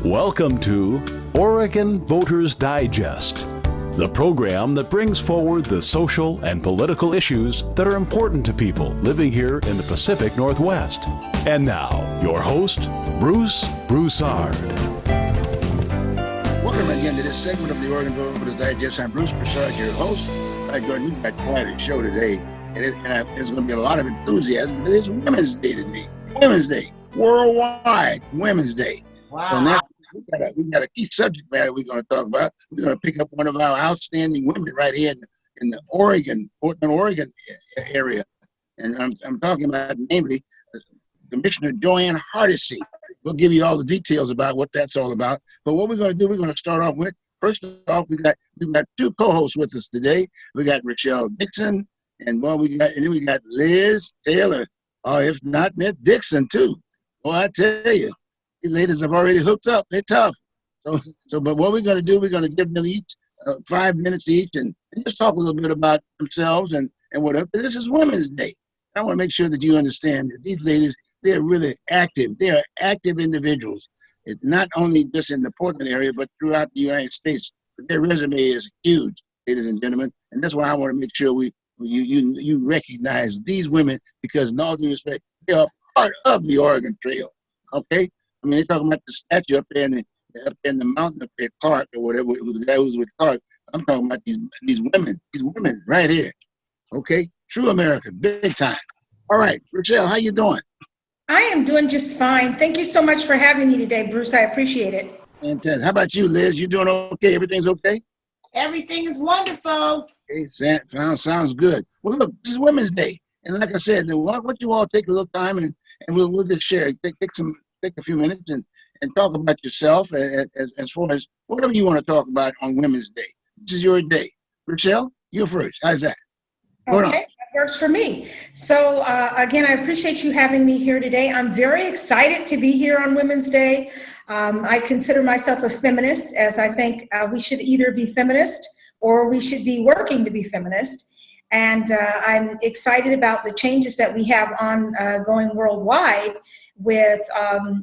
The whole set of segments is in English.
Welcome to Oregon Voters Digest, the program that brings forward the social and political issues that are important to people living here in the Pacific Northwest. And now, your host, Bruce Broussard. Welcome again to this segment of the Oregon Voters Digest. I'm Bruce Broussard, your host. Jordan, we've got quite a show today, and there's going to be a lot of enthusiasm. It is Women's Day today. Women's Day, worldwide Women's Day. Wow. So now we got a key subject matter we're going to talk about. We're going to pick up one of our outstanding women right here in the Portland, Oregon area. And I'm talking about namely Commissioner Joanne Hardesty. We'll give you all the details about what that's all about. But what we're going to do, we're going to start off with, first off, we've got two co-hosts with us today. We got Rachelle Dixion, and then we got Liz Taylor. Oh, if not, Dixion too. Well, I tell you, these ladies have already hooked up. They're tough. But what we're going to do, we're going to give them each 5 minutes each and just talk a little bit about themselves and whatever. This is Women's Day. I want to make sure that you understand that these ladies, they're really active. They are active individuals. It's not only just in the Portland area, but throughout the United States. Their resume is huge, ladies and gentlemen. And that's why I want to make sure you recognize these women, because in all due respect, they are part of the Oregon Trail. Okay? I mean, they're talking about the statue up there in the mountain up there, Clark or whatever, the guy who's with Clark. I'm talking about these women right here. Okay? True American, big time. All right, Rachelle, how you doing? I am doing just fine. Thank you so much for having me today, Bruce. I appreciate it. Fantastic. How about you, Liz? You doing okay? Everything's okay? Everything is wonderful. Okay, sounds good. Well, look, this is Women's Day. And like I said, why don't you all take a little time and we'll just share. Take a few minutes and talk about yourself as far as whatever you want to talk about on Women's Day. This is your day. Rachelle, you first. How's that? Okay, that works for me. So again, I appreciate you having me here today. I'm very excited to be here on Women's Day. I consider myself a feminist, as I think we should either be feminist or we should be working to be feminist. And I'm excited about the changes that we have going worldwide with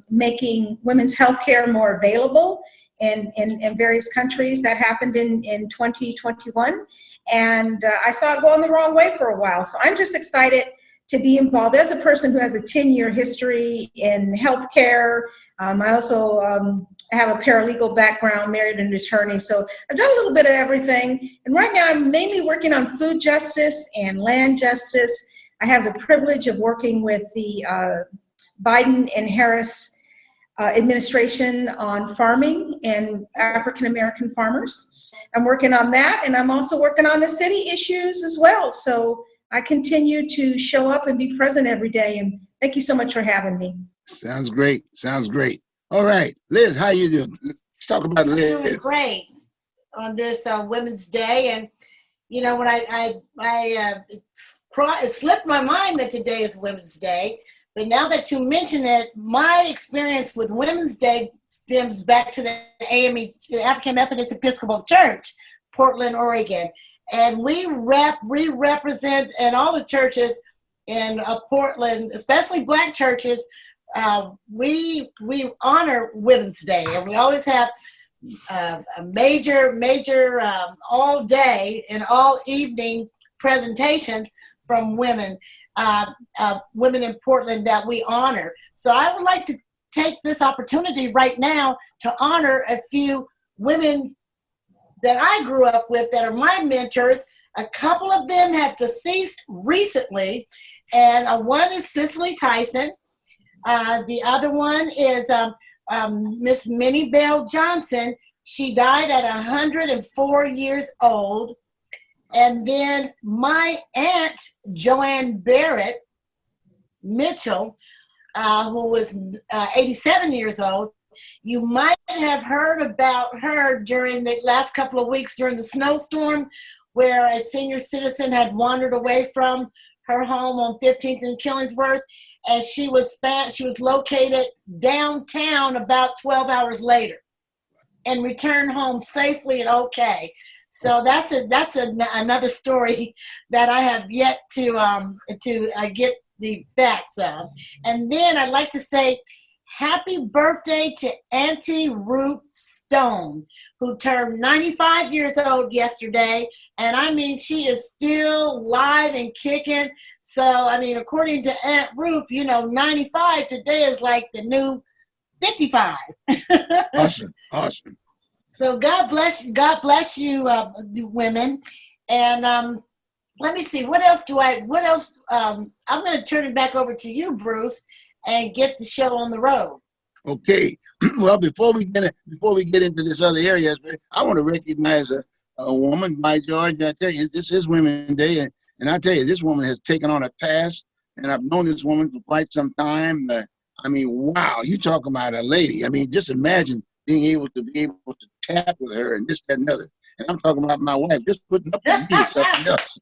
making women's health care more available in various countries. That happened in 2021. And I saw it going the wrong way for a while. So I'm just excited to be involved as a person who has a 10-year history in healthcare. I also have a paralegal background, married an attorney. So I've done a little bit of everything. And right now I'm mainly working on food justice and land justice. I have the privilege of working with the Biden and Harris administration on farming and African-American farmers. I'm working on that, and I'm also working on the city issues as well. So I continue to show up and be present every day, and thank you so much for having me. Sounds great. All right, Liz, how you doing? Let's talk about Liz. I'm doing great on this Women's Day, and you know when it slipped my mind that today is Women's Day. But now that you mention it, my experience with Women's Day stems back to the AME, the African Methodist Episcopal Church, Portland, Oregon. And we represent in all the churches in Portland, especially Black churches, we honor Women's Day. And we always have a major all day and all evening presentations from women in Portland that we honor. So I would like to take this opportunity right now to honor a few women that I grew up with that are my mentors. A couple of them have deceased recently, and one is Cicely Tyson. The other one is Miss Minnie Bell Johnson. She died at 104 years old. And then my aunt, Joanne Barrett Mitchell, who was 87 years old, you might have heard about her during the last couple of weeks during the snowstorm, where a senior citizen had wandered away from her home on 15th and Killingsworth, and she was located downtown about 12 hours later and returned home safely and okay. So that's another story that I have yet to get the facts of. And then I'd like to say happy birthday to Auntie Ruth Stone, who turned 95 years old yesterday. And I mean, she is still live and kicking. So, I mean, according to Aunt Ruth, 95 today is like the new 55. Awesome. Awesome. So God bless you, women. And let me see, what else? I'm going to turn it back over to you, Bruce, and get the show on the road. Okay. Well, before we get into this other area, I want to recognize a woman, by George. I tell you, this is Women's Day, and I tell you, this woman has taken on a task, and I've known this woman for quite some time. I mean, wow, you talk about a lady. I mean, just imagine being able to chat with her and this, that, and other. And I'm talking about my wife, just putting up with me and something else.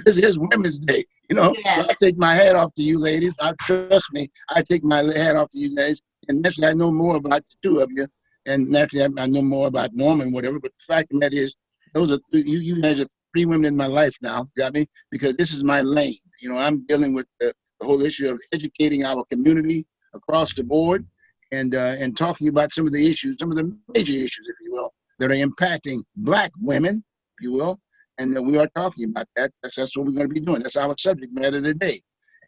This is Women's Day, Yes. So I take my hat off to you ladies. Trust me, I take my hat off to you guys. And naturally, I know more about the two of you. And naturally, I know more about Norman, whatever. But the fact of that is, those are you guys are three women in my life now, got me? Because this is my lane. I'm dealing with the whole issue of educating our community across the board and talking about some of the issues, some of the major issues, if you will, that are impacting Black women, if you will, and we are talking about that. That's what we're going to be doing. That's our subject matter today.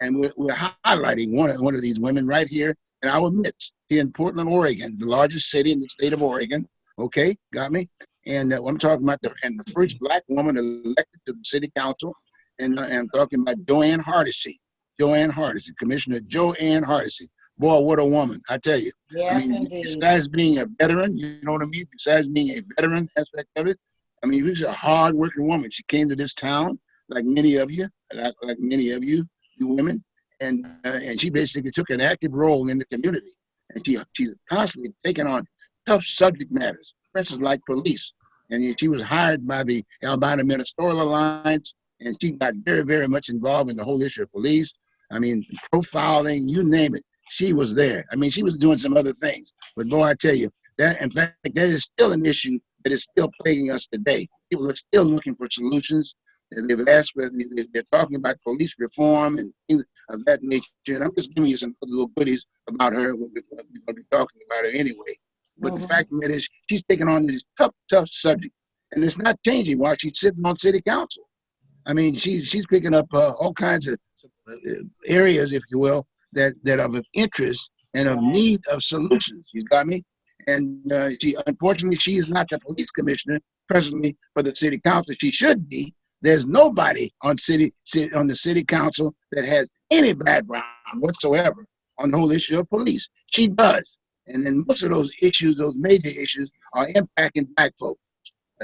And we're highlighting one of these women right here in our midst, here in Portland, Oregon, the largest city in the state of Oregon. Okay, got me? And I'm talking about the first Black woman elected to the city council, and I'm talking about Joanne Hardesty, Commissioner Joanne Hardesty. Boy, what a woman, I tell you. Yes, indeed. Besides being a veteran, you know what I mean? Besides being a veteran aspect of it, I mean, she's a hard-working woman. She came to this town, like many of you, you women, and she basically took an active role in the community. And she's constantly taking on tough subject matters, for instance, like police. And she was hired by the Albina Ministerial Alliance, and she got very, very much involved in the whole issue of police. I mean, profiling, you name it. She was there. I mean, she was doing some other things. But boy, I tell you, that in fact, that is still an issue that is still plaguing us today. People are still looking for solutions. And they've asked whether they're talking about police reform and things of that nature. And I'm just giving you some little goodies about her. We're going to be talking about her anyway. But the fact of it is, she's taking on this tough subject. And it's not changing while she's sitting on city council. I mean, she's picking up all kinds of areas, if you will, that are of interest and of need of solutions. You got me? And unfortunately, she is not the police commissioner presently for the city council. She should be. There's nobody on the city council that has any background whatsoever on the whole issue of police. She does. And then most of those issues, those major issues, are impacting Black folks.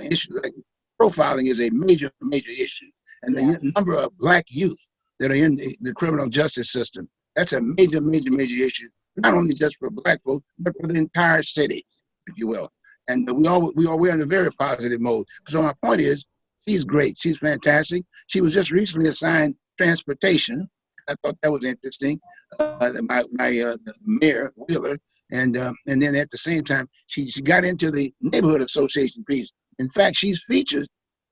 Issues like profiling is a major issue. And the number of Black youth that are in the criminal justice system, that's a major issue, not only just for Black folks, but for the entire city, if you will. And we're in a very positive mode. So my point is, she's great. She's fantastic. She was just recently assigned transportation. I thought that was interesting. My mayor, Wheeler. And then at the same time, she got into the neighborhood association piece. In fact, she's featured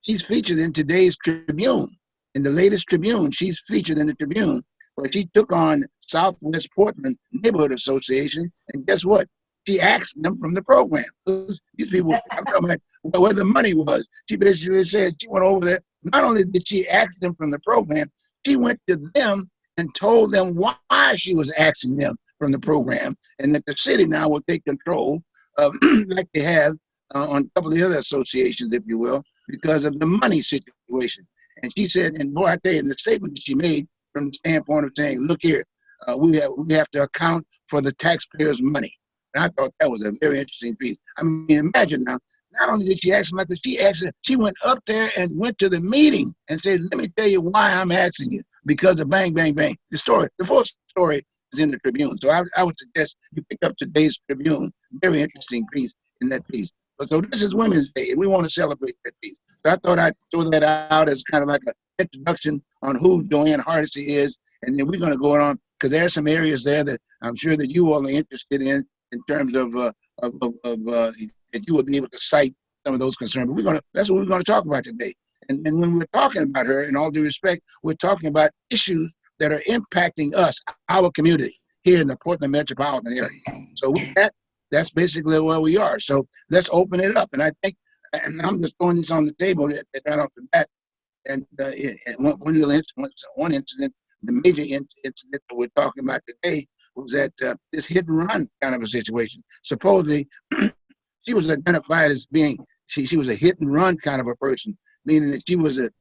in today's Tribune. In the latest Tribune, she's featured in the Tribune. But she took on Southwest Portland Neighborhood Association. And guess what? She asked them from the program. These people, I'm talking about where the money was. She basically said she went over there. Not only did she ask them from the program, she went to them and told them why she was asking them from the program, and that the city now will take control of, like they have on a couple of the other associations, if you will, because of the money situation. And she said, and boy, I tell you, in the statement that she made from the standpoint of saying, look here, we have to account for the taxpayers' money. And I thought that was a very interesting piece. I mean, imagine now, not only did she ask them like this, she went up there and went to the meeting and said, let me tell you why I'm asking you, because of bang, bang, bang. The full story is in the Tribune. So I would suggest you pick up today's Tribune. Very interesting piece in that piece. So this is Women's Day, and we want to celebrate that piece. So I thought I'd throw that out as kind of like an introduction on who Joanne Hardesty is, and then we're going to go on, because there are some areas there that I'm sure that you all are interested in terms of that you would be able to cite some of those concerns. But that's what we're going to talk about today. And when we're talking about her, in all due respect, we're talking about issues that are impacting us, our community. here in the Portland metropolitan area. So with that, that's basically where we are. So let's open it up. And I think, and I'm just throwing this on the table right off the bat. And one incident, the major incident that we're talking about today was that this hit and run kind of a situation. Supposedly, she was identified as being she was a hit and run kind of a person, meaning that she wasn't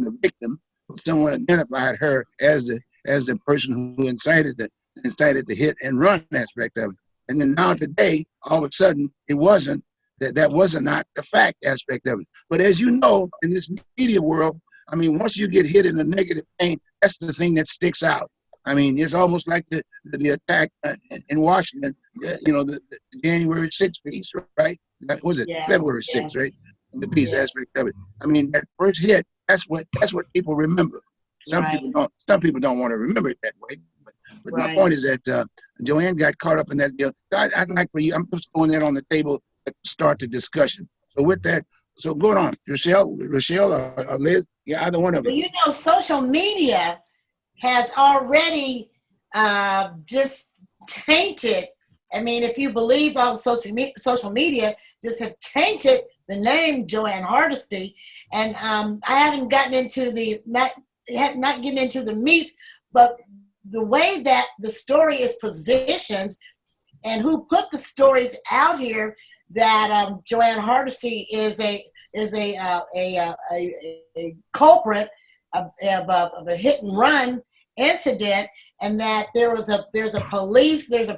a victim. Someone identified her as the person who incited the hit and run aspect of it. And then now today, all of a sudden, it wasn't. That was not the fact aspect of it. But as you know, in this media world, I mean, once you get hit in a negative thing, that's the thing that sticks out. I mean, it's almost like the attack in Washington, the January 6th piece, right? That was it, yes, February 6th, yes. Right? The peace aspect of it. I mean, that first hit, that's what people remember. Some people don't want to remember it that way. But my point is that Joanne got caught up in that deal. I'd like for you, I'm just throwing that on the table to start the discussion. So with that, so going on, Rachelle or Liz, either one of them. Well, social media has already just tainted. I mean, if you believe all social media, just have tainted the name Joanne Hardesty. And I haven't gotten into not getting into the meats, but the way that the story is positioned and who put the stories out here that Joanne Hardesty is a culprit of a hit and run incident, and that there's a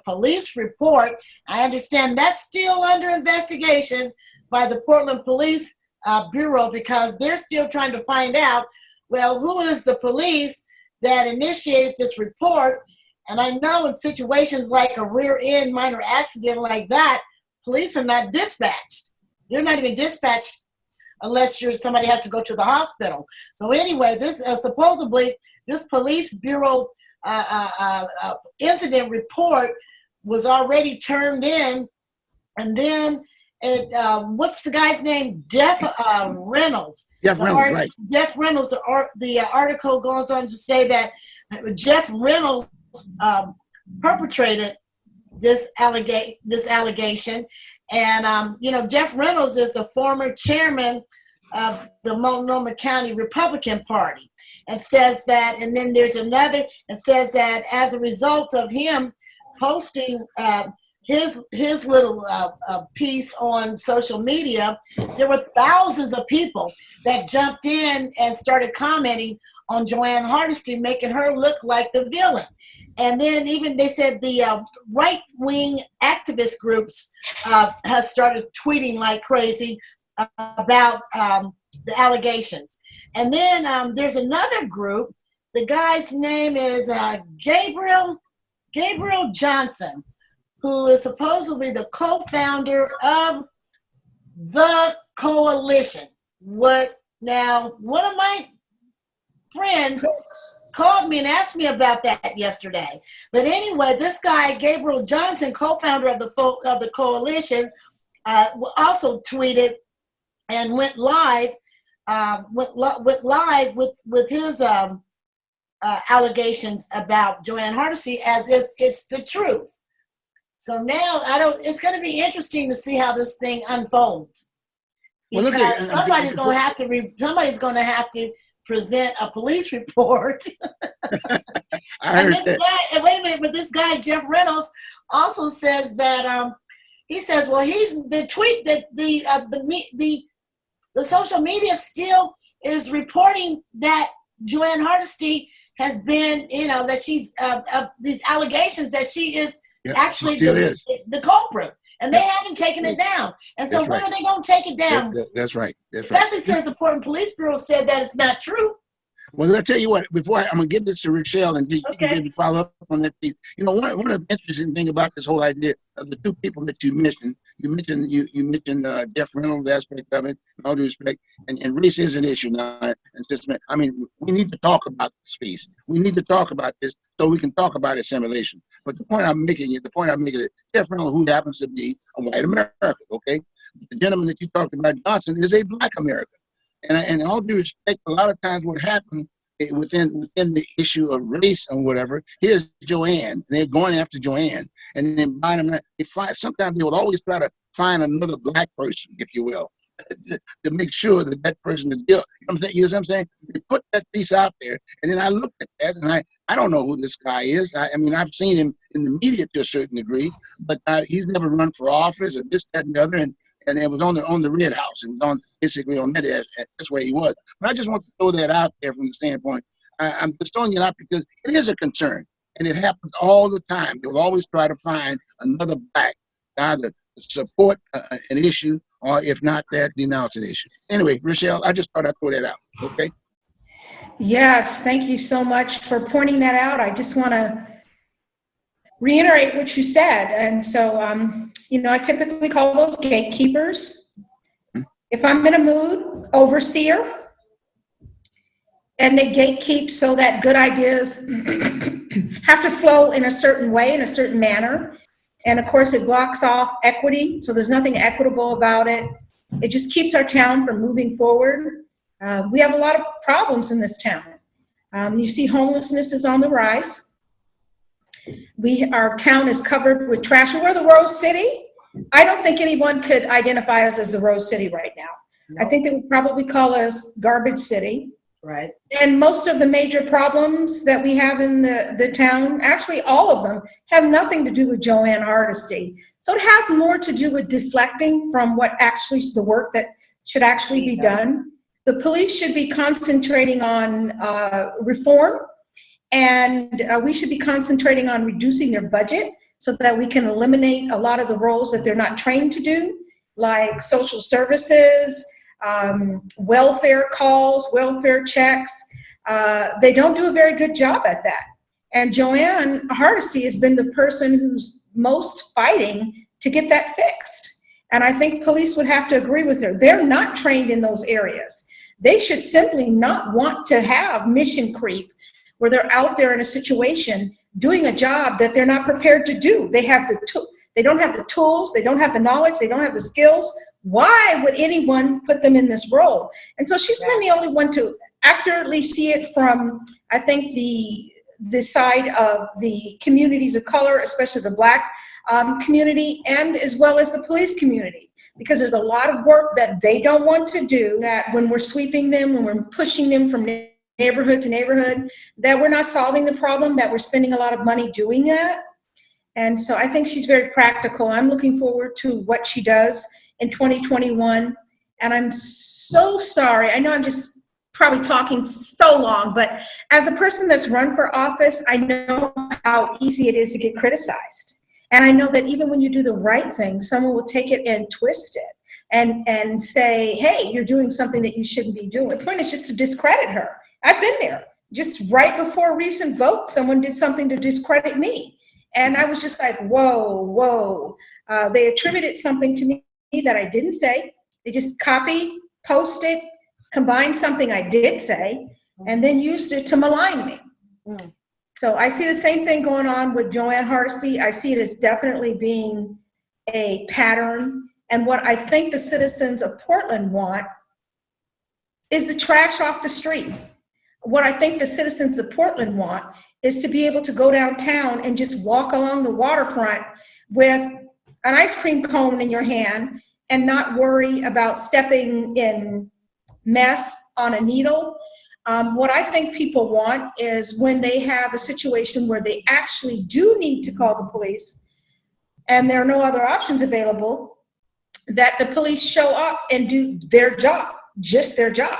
police report. I understand that's still under investigation by the Portland Police Bureau, because they're still trying to find out, well, who is the police that initiated this report. And I know in situations like a rear end minor accident like that, police are not dispatched. They're not even dispatched unless somebody has to go to the hospital. So anyway, this supposedly this police bureau incident report was already turned in, and then what's the guy's name? Jeff Reynolds. Jeff Reynolds, right. Jeff Reynolds, the article goes on to say that Jeff Reynolds perpetrated this allegation. And, Jeff Reynolds is the former chairman of the Multnomah County Republican Party, and says that, and then there's another, and says that as a result of him posting his little piece on social media, there were thousands of people that jumped in and started commenting on Joanne Hardesty, making her look like the villain. And then even they said the right-wing activist groups have started tweeting like crazy about the allegations. And then there's another group. The guy's name is Gabriel Johnson, who is supposedly the co-founder of the coalition. One of my friends called me and asked me about that yesterday. But anyway, this guy, Gabriel Johnson, co-founder of the coalition, also tweeted and went live with his allegations about Joanne Hardesty as if it's the truth. So now it's going to be interesting to see how this thing unfolds. Because somebody's going to have to present a police report. I heard and wait a minute, but this guy Jeff Reynolds also says that he says, well, he's the tweet that the social media still is reporting that Joanne Hardesty has been, that she's these allegations that she is actually the culprit. And they haven't taken it down. And so when are they going to take it down? That's right. Especially since the Portland Police Bureau said that it's not true. Well, I'll tell you what, I'm going to give this to Rachelle and you can maybe follow up on that piece. One of the interesting things about this whole idea of the two people that you mentioned Jeff Reynolds aspect of it, in all due respect, and race is an issue now. It's just, we need to talk about this piece. We need to talk about this so we can talk about assimilation. But the point I'm making is Jeff Reynolds, who happens to be a white American, okay? The gentleman that you talked about, Johnson, is a black American. And in all due respect, a lot of times what happened within the issue of race or whatever. Here's Joanne, and they're going after Joanne, and then by them, sometimes they will always try to find another black person, if you will, to make sure that that person is guilty. You know what I'm saying? They put that piece out there, and then I look at that, and I don't know who this guy is. I mean, I've seen him in the media to a certain degree, but he's never run for office or this, that, and the other, and it was on the Red House. It was basically on that. That's where he was. But I just want to throw that out there from the standpoint. I'm just throwing it out because it is a concern, and it happens all the time. They'll always try to find another black guy to support an issue, or if not that, denounce an issue. Anyway, Rachelle, I just thought I'd throw that out. Okay. Yes, thank you so much for pointing that out. I just want to reiterate what you said. And so, I typically call those gatekeepers. If I'm in a mood, overseer. And they gatekeep so that good ideas have to flow in a certain way, in a certain manner. And of course, it blocks off equity. So there's nothing equitable about it. It just keeps our town from moving forward. We have a lot of problems in this town. You see homelessness is on the rise. Our town is covered with trash. We're the Rose City. I don't think anyone could identify us as the Rose City right now. No. I think they would probably call us Garbage City. Right. And most of the major problems that we have in the town, actually all of them, have nothing to do with Joanne Hardesty. So it has more to do with deflecting from the work that should actually be done. The police should be concentrating on reform, and we should be concentrating on reducing their budget so that we can eliminate a lot of the roles that they're not trained to do, like social services, welfare calls, welfare checks. They don't do a very good job at that. And Joanne Hardesty has been the person who's most fighting to get that fixed. And I think police would have to agree with her. They're not trained in those areas. They should simply not want to have mission creep where they're out there in a situation doing a job that they're not prepared to do. They don't have the tools, they don't have the knowledge, they don't have the skills. Why would anyone put them in this role? And so she's been the only one to accurately see it from, I think, the side of the communities of color, especially the Black community, and as well as the police community. Because there's a lot of work that they don't want to do, that when we're sweeping them, when we're pushing them from neighborhood to neighborhood, that we're not solving the problem, that we're spending a lot of money doing that. And so I think she's very practical. I'm looking forward to what she does in 2021. And I'm so sorry. I know I'm just probably talking so long, but as a person that's run for office, I know how easy it is to get criticized. And I know that even when you do the right thing, someone will take it and twist it and say, hey, you're doing something that you shouldn't be doing. The point is just to discredit her. I've been there. Just right before a recent vote, someone did something to discredit me. And I was just like, whoa. They attributed something to me that I didn't say. They just copied, posted, combined something I did say, and then used it to malign me. Mm. So I see the same thing going on with Joanne Hardesty. I see it as definitely being a pattern. And what I think the citizens of Portland want is the trash off the street. What I think the citizens of Portland want is to be able to go downtown and just walk along the waterfront with an ice cream cone in your hand and not worry about stepping in mess on a needle. What I think people want is when they have a situation where they actually do need to call the police and there are no other options available, that the police show up and do their job, just their job.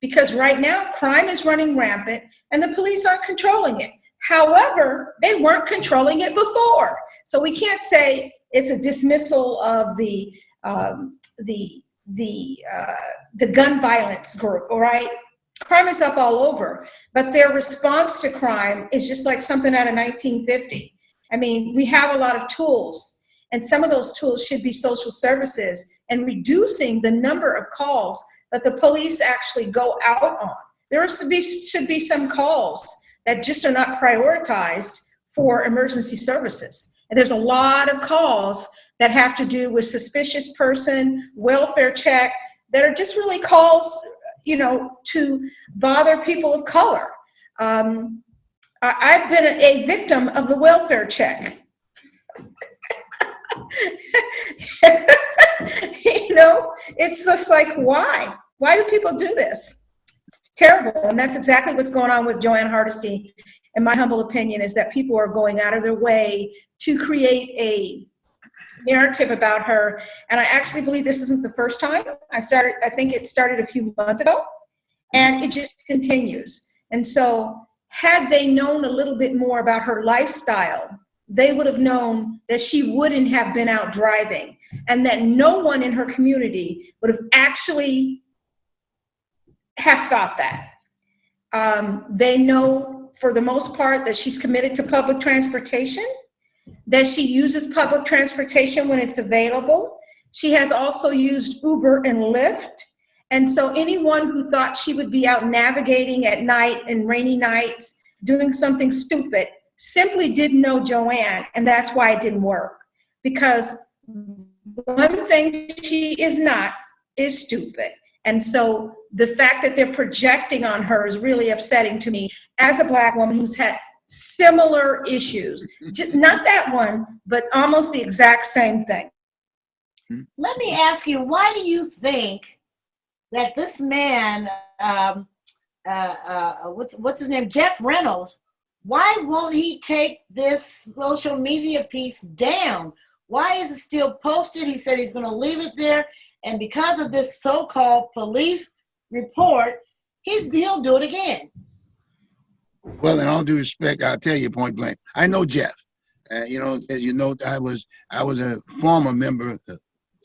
Because right now, crime is running rampant and the police aren't controlling it. However, they weren't controlling it before. So we can't say it's a dismissal of the gun violence group, all right? Crime is up all over, but their response to crime is just like something out of 1950. I mean, we have a lot of tools, and some of those tools should be social services and reducing the number of calls that the police actually go out on. There should be some calls that just are not prioritized for emergency services. And there's a lot of calls that have to do with suspicious person, welfare check, that are just really calls, to bother people of color. I've been a victim of the welfare check. You know, it's just like, why? Why do people do this? It's terrible. And that's exactly what's going on with Joanne Hardesty. In my humble opinion, is that people are going out of their way to create a narrative about her. And I actually believe this isn't the first time. I think it started a few months ago, and it just continues. And so had they known a little bit more about her lifestyle, they would have known that she wouldn't have been out driving, and that no one in her community would have actually have thought that. They know for the most part that she's committed to public transportation, that she uses public transportation when it's available. She has also used Uber and Lyft. And so anyone who thought she would be out navigating at night and rainy nights doing something stupid simply didn't know Joanne, and that's why it didn't work. Because one thing she is not is stupid. And so the fact that they're projecting on her is really upsetting to me as a Black woman who's had similar issues. Just, not that one, but almost the exact same thing. Let me ask you, why do you think that this man, what's his name, Jeff Reynolds, why won't he take this social media piece down? Why is it still posted? He said he's going to leave it there. And because of this so-called police report, he'll do it again. Well, in all due respect, I'll tell you point blank. I know Jeff. You know, as you know, I was a former member,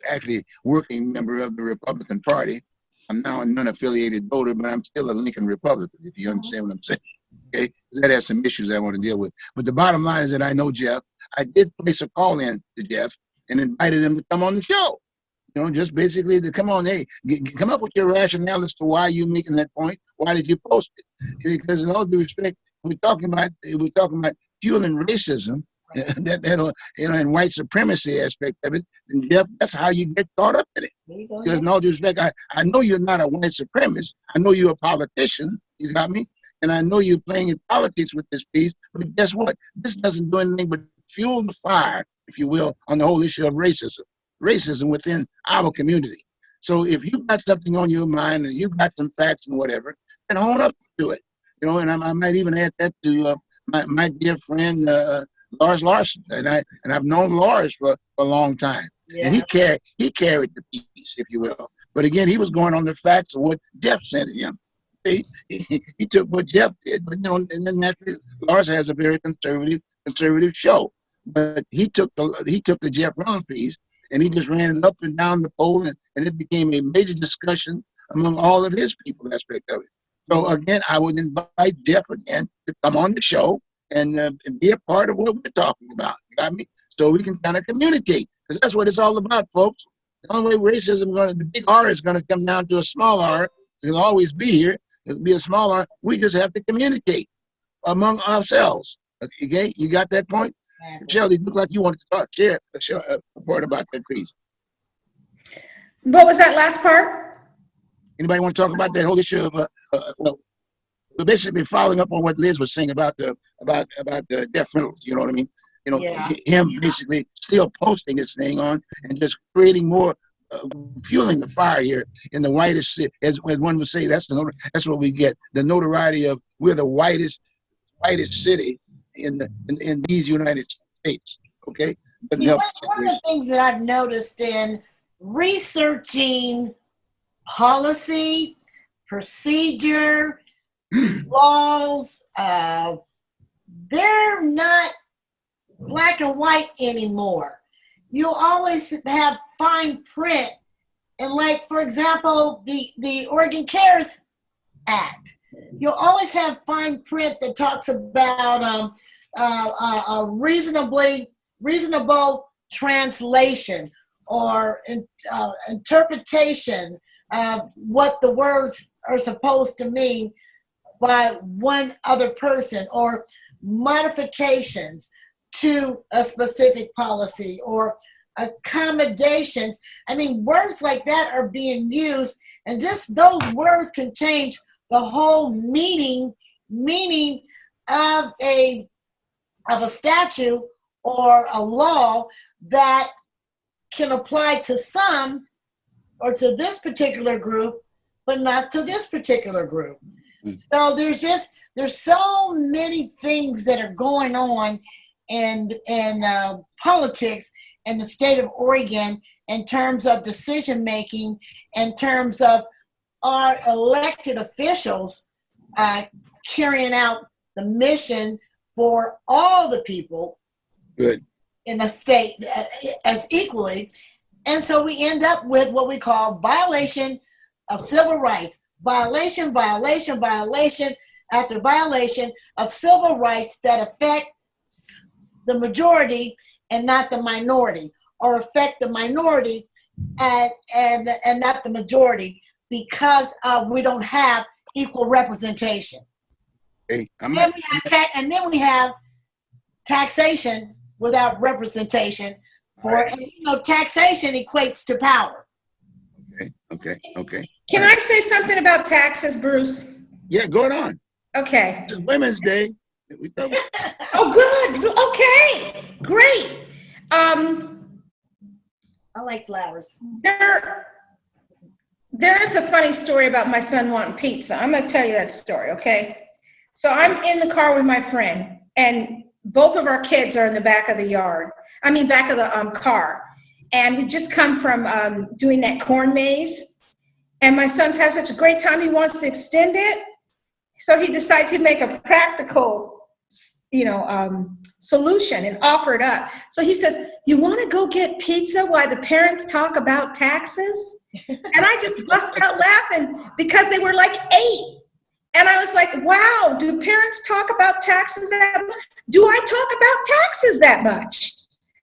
actually working member of the Republican Party. I'm now a non-affiliated voter, but I'm still a Lincoln Republican, if you understand what I'm saying. Okay, that has some issues I want to deal with. But the bottom line is that I know Jeff. I did place a call in to Jeff and invited him to come on the show. You know, just basically to come on, hey, come up with your rationale as to why you're making that point. Why did you post it? Because in all due respect, we're talking about fueling racism, that you know, and white supremacy aspect of it. And Jeff, that's how you get caught up in it. Because in all due respect, I know you're not a white supremacist. I know you're a politician. You got me? And I know you're playing in politics with this piece. But guess what? This doesn't do anything but fuel the fire, if you will, on the whole issue of racism within our community. So if you got something on your mind and you got some facts and whatever, then own up to it. You know, and I might even add that to my dear friend Lars Larson, and I've known Lars for a long time, and he carried the piece, if you will. But again, he was going on the facts of what Jeff said to him. He took what Jeff did, but you know, and then naturally, Lars has a very conservative show, but he took the Jeff Reynolds piece and he just ran it up and down the poll, and it became a major discussion among all of his people aspect of it. So again, I would invite Jeff again to come on the show and be a part of what we're talking about. You got me? So we can kind of communicate, because that's what it's all about, folks. The only way the big R is going to come down to a small R. It'll always be here. It'll be a small R. We just have to communicate among ourselves. Okay, you got that point? Rachelle, you look like you wanted to share a part about that piece. What was that last part? Anybody want to talk about that whole issue of well, basically following up on what Liz was saying about the Jeff Reynolds, you know what I mean? You know, him basically still posting this thing on and just creating more, fueling the fire here in the whitest city. As one would say, that's what we get, the notoriety of we're the whitest city in these United States. Okay. See, one of the things that I've noticed in researching policy, procedure, laws, they're not black and white anymore. You'll always have fine print. And like, for example, the Oregon Cares Act, you'll always have fine print that talks about a reasonable translation or interpretation of what the words are supposed to mean by one other person, or modifications to a specific policy or accommodations. I mean, words like that are being used, and just those words can change the whole meaning meaning of a statute or a law that can apply to some or to this particular group, but not to this particular group. So there's so many things that are going on in politics in the state of Oregon in terms of decision making, in terms of our elected officials carrying out the mission for all the people in the state as equally. And so we end up with what we call violation of civil rights, violation after violation of civil rights that affect the majority and not the minority, or affect the minority and not the majority, because we don't have equal representation. Hey, And then we have taxation without representation. And taxation equates to power. Okay. Can I say something about taxes, Bruce? Yeah, going on. Okay. It's Women's Day. Oh, good. Okay, great. I like flowers. There is a funny story about my son wanting pizza. I'm going to tell you that story, okay? So I'm in the car with my friend, and both of our kids are in the back of the car. And we just come from doing that corn maze. And my son's having such a great time, he wants to extend it. So he decides he'd make a practical, solution and offer it up. So he says, "You want to go get pizza while the parents talk about taxes?" And I just bust out laughing because they were like 8. And I was like, wow, do parents talk about taxes that much? Do I talk about taxes that much?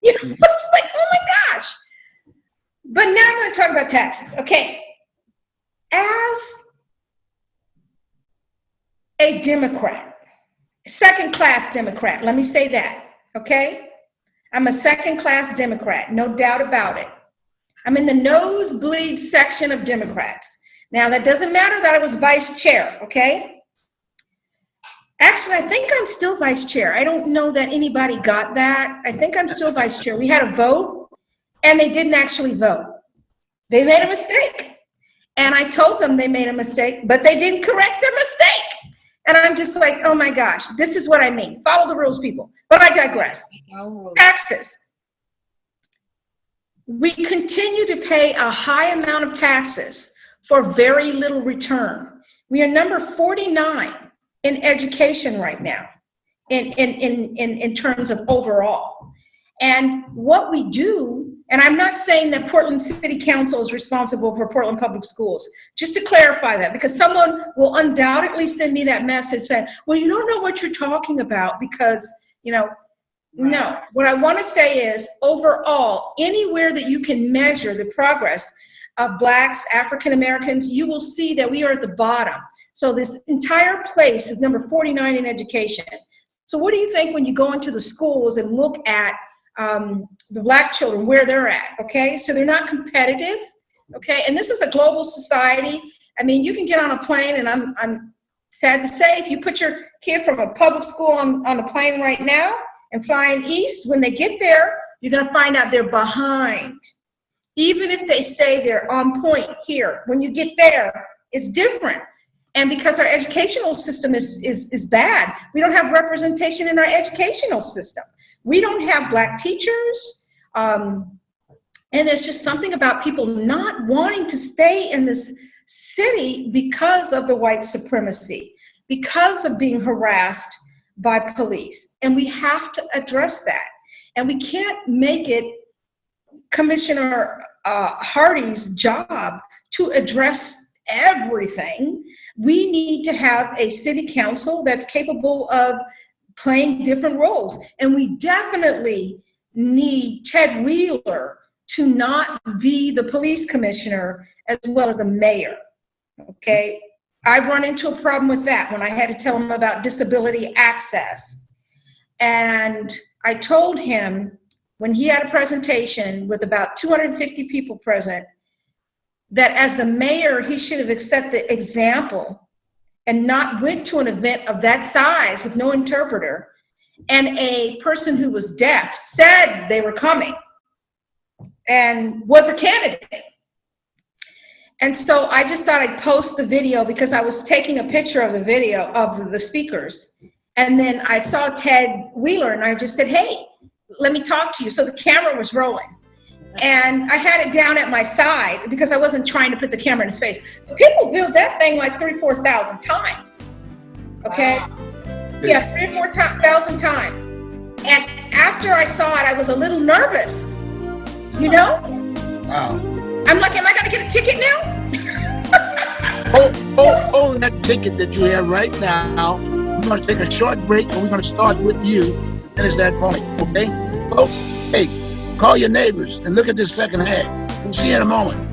It's like, oh my gosh. But now I'm going to talk about taxes. Okay. As a Democrat, second-class Democrat, let me say that, okay? I'm a second-class Democrat, no doubt about it. I'm in the nosebleed section of Democrats. Now, that doesn't matter that I was vice chair, okay? Actually, I think I'm still vice chair. I don't know that anybody got that. I think I'm still vice chair. We had a vote, and they didn't actually vote. They made a mistake. And I told them they made a mistake, but they didn't correct their mistake. And I'm just like, oh my gosh, this is what I mean. Follow the rules, people. But I digress. Taxes. We continue to pay a high amount of taxes for very little return. We are number 49 in education right now, in terms of overall. And what we do, and I'm not saying that Portland City Council is responsible for Portland Public Schools, just to clarify that, because someone will undoubtedly send me that message saying, well, you don't know what you're talking about because, no. What I want to say is, overall, anywhere that you can measure the progress of Blacks, African Americans, you will see that we are at the bottom. So this entire place is number 49 in education. So what do you think when you go into the schools and look at the Black children, where they're at, okay? So they're not competitive, okay? And this is a global society. I mean, you can get on a plane, and I'm sad to say, if you put your kid from a public school on a plane right now and flying east, when they get there, you're going to find out they're behind. Even if they say they're on point here, when you get there, it's different. And because our educational system is bad, we don't have representation in our educational system. We don't have Black teachers. And there's just something about people not wanting to stay in this city because of the white supremacy, because of being harassed by police. And we have to address that. And we can't make it Commissioner Hardy's job to address everything. We need to have a city council that's capable of playing different roles. And we definitely need Ted Wheeler to not be the police commissioner as well as the mayor, okay? I've run into a problem with that when I had to tell him about disability access. And I told him when he had a presentation with about 250 people present, that as the mayor, he should have set the example and not went to an event of that size with no interpreter, and a person who was deaf said they were coming and was a candidate. And so I just thought I'd post the video because I was taking a picture of the video of the speakers. And then I saw Ted Wheeler and I just said, hey, let me talk to you. So the camera was rolling. And I had it down at my side because I wasn't trying to put the camera in his face. But people viewed that thing like 3,000 or 4,000 times. Okay? Wow. Yeah, 3,000 or 4,000 times. And after I saw it, I was a little nervous. You know? Wow. I'm like, am I going to get a ticket now? Hold that ticket that you have right now. We're going to take a short break and we're going to start with you and finish that point. Okay? Folks, hey, call your neighbors and look at this second half. We'll see you in a moment.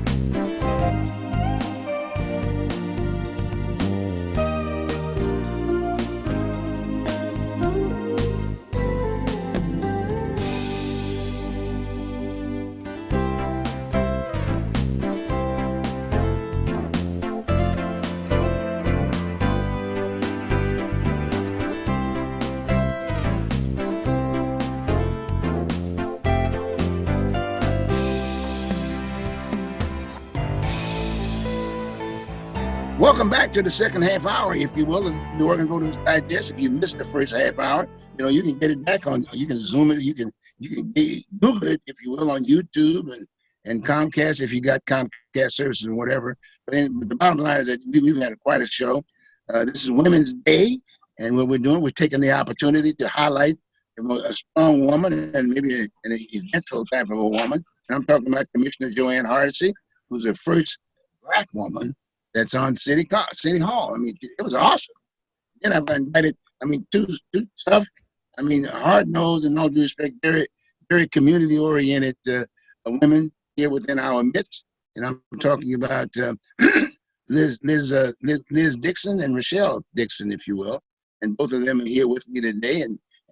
Welcome back to the second half hour, if you will, of the Oregon Voters Digest. If you missed the first half hour, you can get it back on. You can Zoom it. You can Google it, if you will, on YouTube and Comcast if you got Comcast services and whatever. But the bottom line is that we've had quite a show. This is Women's Day, and what we're doing, we're taking the opportunity to highlight a strong woman and maybe an eventual type of a woman. And I'm talking about Commissioner Joanne Hardesty, who's the first Black woman that's on City Hall. I mean, it was awesome. Then I've invited, two tough, hard-nosed and all due respect, very, very community-oriented women here within our midst. And I'm talking about Liz Dixion and Rachelle Dixion, if you will. And both of them are here with me today.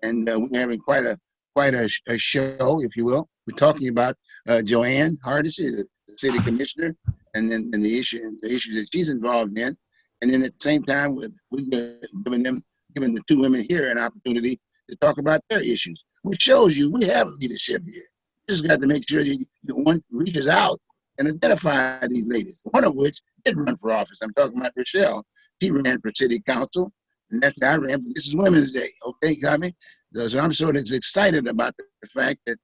And we're having quite a show, if you will. We're talking about Joanne Hardesty, the city commissioner, and then the issues that she's involved in, and then at the same time we've giving the two women here an opportunity to talk about their issues, which shows you we have leadership here. You just got to make sure one reaches out and identify these ladies. One of which did run for office. I'm talking about Rachelle. She ran for city council, and that's I ran. But this is Women's Day, okay, got me? So I'm sort of excited about the fact that.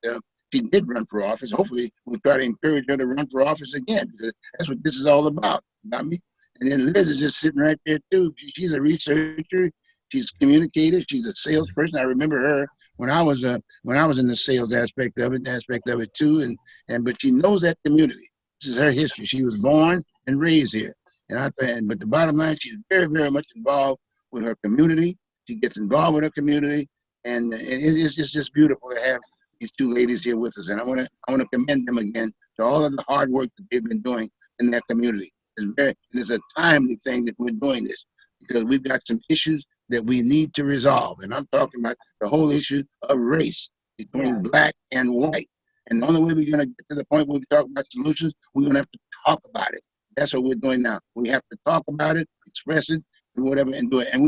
She did run for office. Hopefully, we'll try to encourage her to run for office again, because that's what this is all about. Got me? And then Liz is just sitting right there too. She's a researcher. She's a communicator. She's a salesperson. I remember her when I was in the sales aspect of it too. But she knows that community. This is her history. She was born and raised here. But the bottom line, she's very, very much involved with her community. She gets involved with her community, and it's just beautiful to have these two ladies here with us, and I want to commend them again to all of the hard work that they've been doing in that community. It's a timely thing that we're doing this because we've got some issues that we need to resolve, and I'm talking about the whole issue of race between Black and white. And the only way we're going to get to the point where we talk about solutions, we're going to have to talk about it. That's what we're doing now. We have to talk about it, express it, and whatever, and do it. And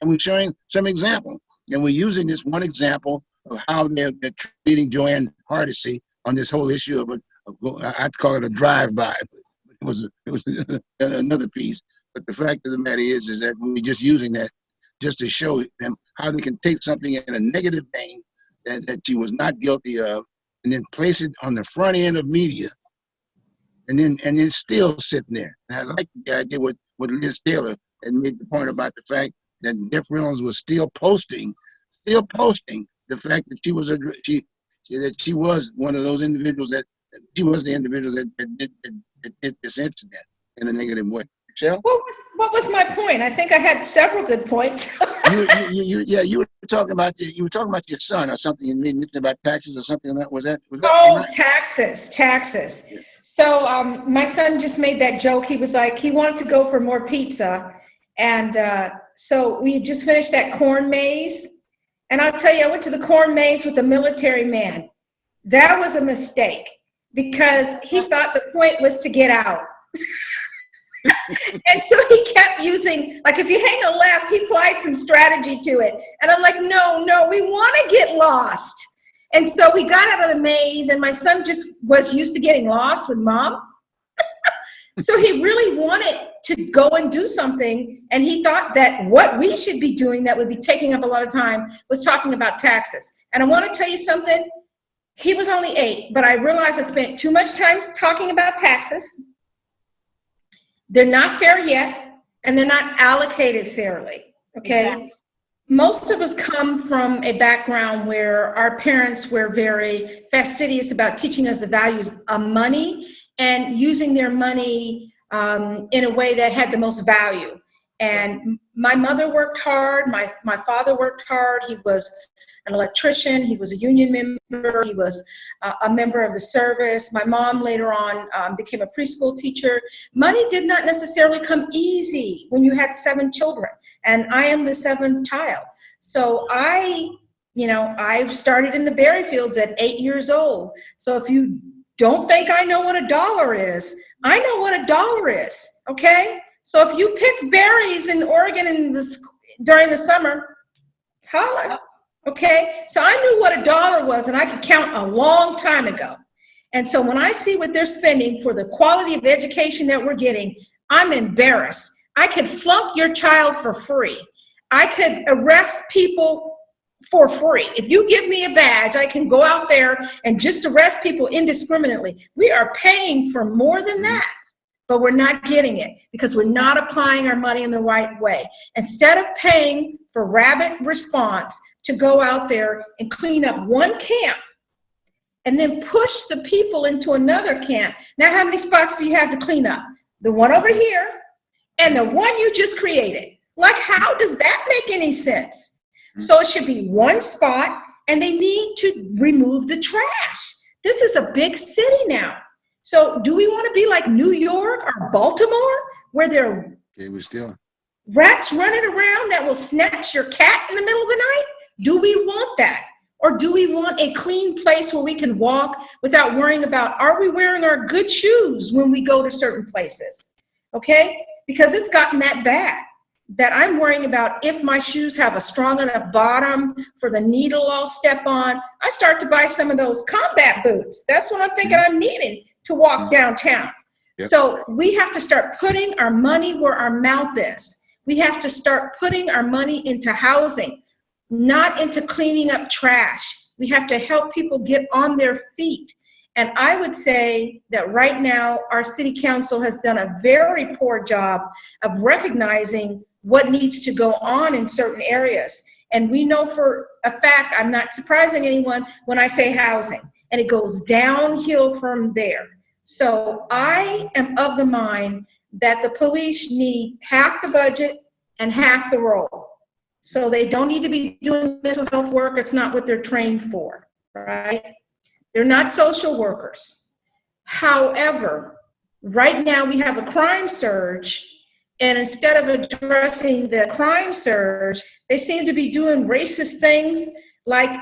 we're showing some example, and we're using this one example of how they're treating Joanne Hardesty on this whole issue of I'd call it a drive-by. It was another piece. But the fact of the matter is that we're just using that just to show them how they can take something in a negative vein that she was not guilty of, and then place it on the front end of media, and then still sitting there. And I like the idea what Liz Taylor had made the point about the fact that Jeff Reynolds was still posting the fact that she was one of those individuals that she was the individual that did this incident in a negative way. Rachelle? What was my point? I think I had several good points. you were talking about your son or something. You mentioned about taxes or something. Was that right? Taxes. Yeah. So my son just made that joke. He was like, he wanted to go for more pizza, and so we just finished that corn maze. And I'll tell you, I went to the corn maze with a military man. That was a mistake because he thought the point was to get out. And so he kept using, like, if you hang a left, he applied some strategy to it. And I'm like, no, we want to get lost. And so we got out of the maze, and my son just was used to getting lost with mom. So he really wanted to go and do something. And he thought that what we should be doing that would be taking up a lot of time was talking about taxes. And I want to tell you something. He was only 8, but I realized I spent too much time talking about taxes. They're not fair yet, and they're not allocated fairly, okay? Exactly. Most of us come from a background where our parents were very fastidious about teaching us the values of money and using their money in a way that had the most value. And my mother worked hard, my father worked hard. He was an electrician, he was a union member, he was a member of the service. My mom later on became a preschool teacher. Money did not necessarily come easy when you had 7 children, and I am the 7th child. So I started in the berry fields at 8 years old. So if you don't think I know what a dollar is, I know what a dollar is, okay? So if you pick berries in Oregon during the summer, holler. Okay, so I knew what a dollar was, and I could count a long time ago. And so when I see what they're spending for the quality of education that we're getting, I'm embarrassed. I could flunk your child for free. I could arrest people for free. If you give me a badge, I can go out there and just arrest people indiscriminately. We are paying for more than that, but we're not getting it because we're not applying our money in the right way. Instead of paying for rapid response to go out there and clean up one camp and then push the people into another camp. Now, how many spots do you have to clean up? The one over here and the one you just created. Like, how does that make any sense? So it should be one spot, and they need to remove the trash. This is a big city now. So do we want to be like New York or Baltimore, where there are rats running around that will snatch your cat in the middle of the night? Do we want that? Or do we want a clean place where we can walk without worrying about, are we wearing our good shoes when we go to certain places? Okay? Because it's gotten that bad that I'm worrying about if my shoes have a strong enough bottom for the needle I'll step on. I start to buy some of those combat boots. That's what I'm thinking I'm needing to walk downtown. Yep. So we have to start putting our money where our mouth is. We have to start putting our money into housing, not into cleaning up trash. We have to help people get on their feet. And I would say that right now, our city council has done a very poor job of recognizing what needs to go on in certain areas. And we know for a fact, I'm not surprising anyone when I say housing, and it goes downhill from there. So I am of the mind that the police need half the budget and half the role. So they don't need to be doing mental health work. It's not what they're trained for, right? They're not social workers. However, right now we have a crime surge, and instead of addressing the crime surge, they seem to be doing racist things like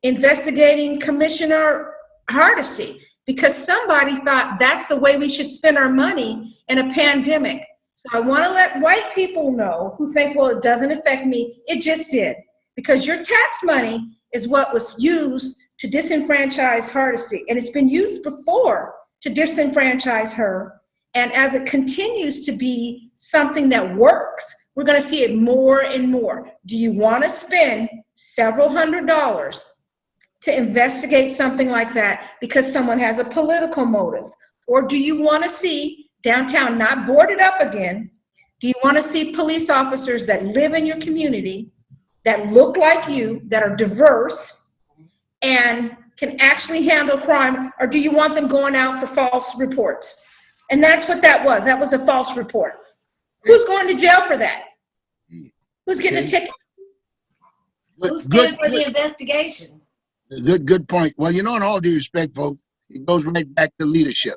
investigating Commissioner Hardesty because somebody thought that's the way we should spend our money in a pandemic. So I want to let white people know who think, well, it doesn't affect me. It just did, because your tax money is what was used to disenfranchise Hardesty, and it's been used before to disenfranchise her. And as it continues to be something that works, we're going to see it more and more. Do you want to spend several $100s to investigate something like that because someone has a political motive? Or do you want to see downtown not boarded up again? Do you want to see police officers that live in your community, that look like you, that are diverse, and can actually handle crime? Or do you want them going out for false reports? And that's what that was. That was a false report. Who's going to jail for that? Who's getting a ticket? Who's paying for the investigation? Good point. Well, in all due respect, folks, it goes right back to leadership.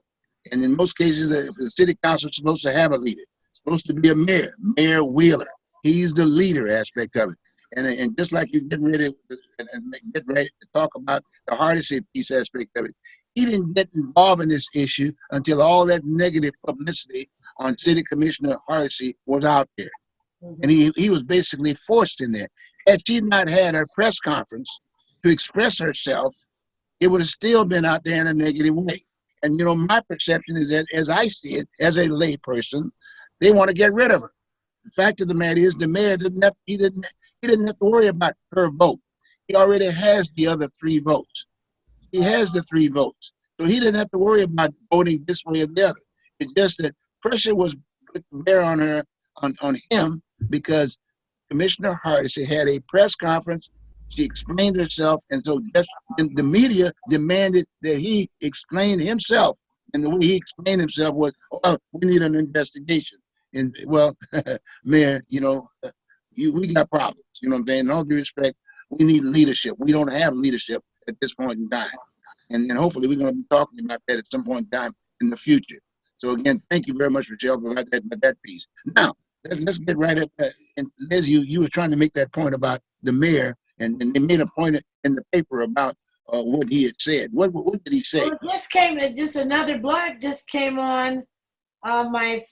And in most cases, the city council is supposed to have a leader. It's supposed to be a mayor, Mayor Wheeler. He's the leader aspect of it. And just like you're getting ready to talk about the Hardesty piece aspect of it, he didn't get involved in this issue until all that negative publicity on City Commissioner Hardesty was out there. Mhm. And he was basically forced in there. Had she not had her press conference to express herself, it would have still been out there in a negative way. And, my perception is that, as I see it, as a layperson, they want to get rid of her. The fact of the matter is, the mayor didn't have to worry about her vote. He already has the other 3 votes. He has the 3 votes. So he didn't have to worry about voting this way or the other. It's just that pressure was put to bear on her, on him, because Commissioner Hardesty had a press conference. She explained herself, and so the media demanded that he explain himself. And the way he explained himself was, "Oh, we need an investigation." And well, Mayor, we got problems. You know what I'm saying? In all due respect, we need leadership. We don't have leadership at this point in time, and hopefully we're going to be talking about that at some point in time in the future. So again, thank you very much, Rachelle, for that piece. Now let's get right up. And Liz, you were trying to make that point about the mayor, and they made a point in the paper about what he had said. What did he say? Well, just another blog just came on my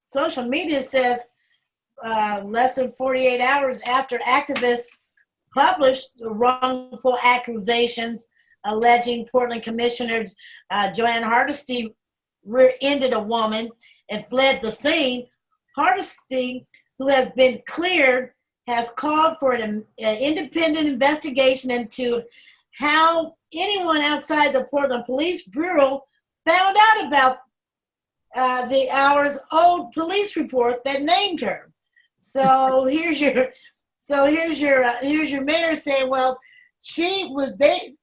social media. It says less than 48 hours after activists published wrongful accusations alleging Portland Commissioner Joanne Hardesty rear-ended a woman and fled the scene, Hardesty, who has been cleared, has called for an independent investigation into how anyone outside the Portland Police Bureau found out about the hours-old police report that named her. So here's your mayor saying, well, Joanne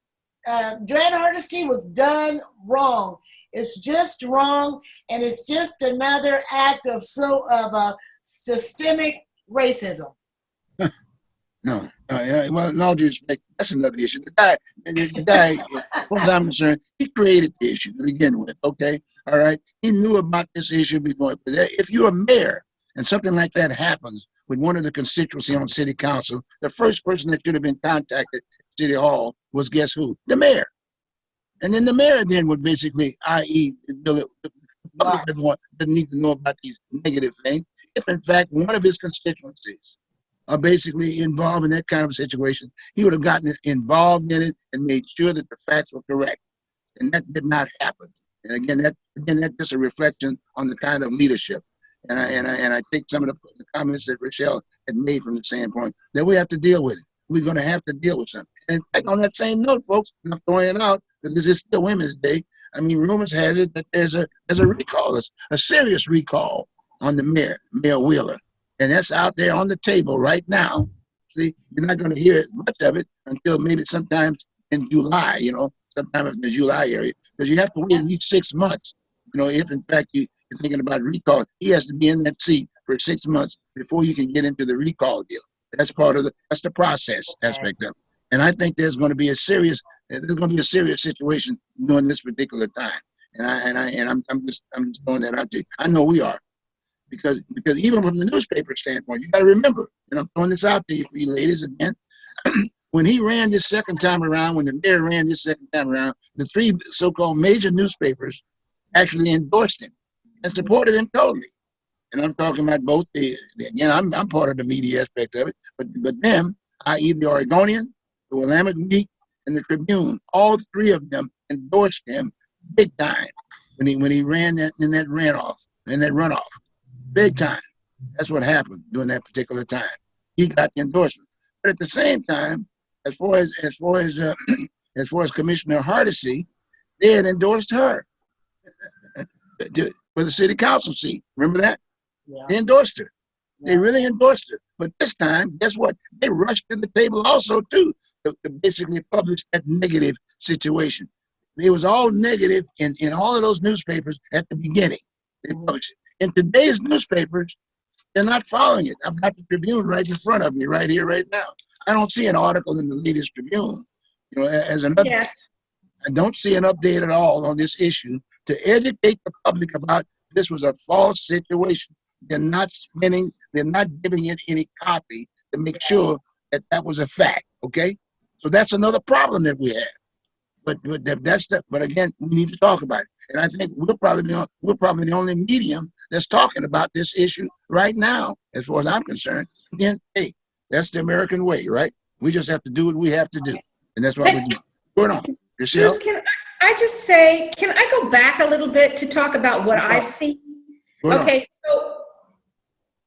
Hardesty was done wrong. It's just wrong, and it's just another act of systemic racism. No, well, in all due respect, that's another issue. The guy, as far as I'm concerned, he created the issue to begin with. Okay, all right. He knew about this issue before. But if you're a mayor and something like that happens with one of the constituency on city council, the first person that should have been contacted at City Hall was, guess who? The mayor. And then the mayor then would basically, i.e., the public doesn't need to know about these negative things. If in fact one of his constituencies are basically involved in that kind of situation, he would have gotten involved in it and made sure that the facts were correct. And that did not happen. And again, that's just a reflection on the kind of leadership. And I think some of the comments that Rachelle had made from the standpoint that we have to deal with it. We're going to have to deal with something. And on that same note, folks, I'm throwing it out because this is still Women's Day. I mean, rumors has it that there's a recall, a serious recall on the Mayor Wheeler. And that's out there on the table right now. See, you're not going to hear much of it until maybe sometimes in July, sometime in the July area, because you have to wait at least 6 months. If in fact you're thinking about recall, he has to be in that seat for 6 months before you can get into the recall deal. That's that's the process aspect of it. And I think there's going to be a serious situation during this particular time. And I'm just throwing that out there. I know we are. Because even from the newspaper standpoint, you got to remember, and I'm throwing this out there for you ladies again, when he ran this second time around, when the mayor ran this second time around, the 3 so-called major newspapers actually endorsed him and supported him totally. And I'm talking about both again, I'm part of the media aspect of it, but them, i.e. the Oregonian, the Willamette Week, and the Tribune, all 3 of them endorsed him big time when he ran that runoff. Big time. That's what happened during that particular time. He got the endorsement. But at the same time, as far as Commissioner Hardesty, they had endorsed her for the city council seat. Remember that? Yeah. They endorsed her. Yeah. They really endorsed her. But this time, guess what? They rushed to the table also too to basically publish that negative situation. It was all negative in all of those newspapers at the beginning. They published it. In today's newspapers, they're not following it. I've got the Tribune right in front of me, right here, right now. I don't see an article in the latest Tribune, as an update. Yes. I don't see an update at all on this issue to educate the public about this was a false situation. They're not giving it any copy to make sure that was a fact. Okay, so that's another problem that we have. But again, we need to talk about it. And I think we're probably the only medium that's talking about this issue right now, as far as I'm concerned. Again, hey, that's the American way, right? We just have to do what we have to do, and that's what we're doing. Going on, Rachelle. Bruce, can I just say, can I go back a little bit to talk about what I've seen? Going on. Okay, so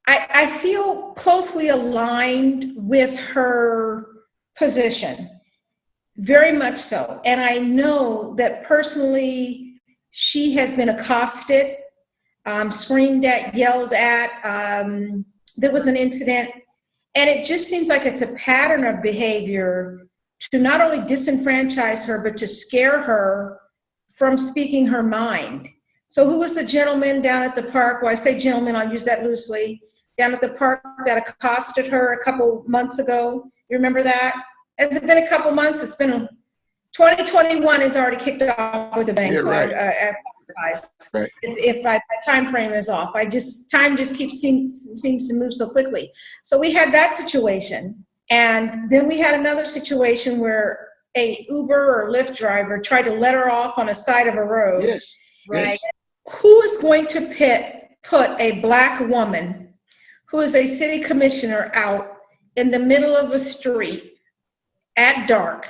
I feel closely aligned with her position, very much so. And I know that personally, she has been accosted, screamed at, yelled at. There was an incident, and it just seems like it's a pattern of behavior to not only disenfranchise her, but to scare her from speaking her mind. So who was the gentleman down at the park? Well, I say gentleman, I'll use that loosely, down at the park that accosted her a couple months ago? You remember that? Has it been a couple months? It's been 2021 is already kicked off with a bang, Yeah, so right. I apologize Right. if my time frame is off. Time just seems to move so quickly. So we had that situation, and then we had another situation where a Uber or Lyft driver tried to let her off on a side of a road. Yes. Right. Yes. Who is going to put a Black woman who is a city commissioner out in the middle of a street at dark?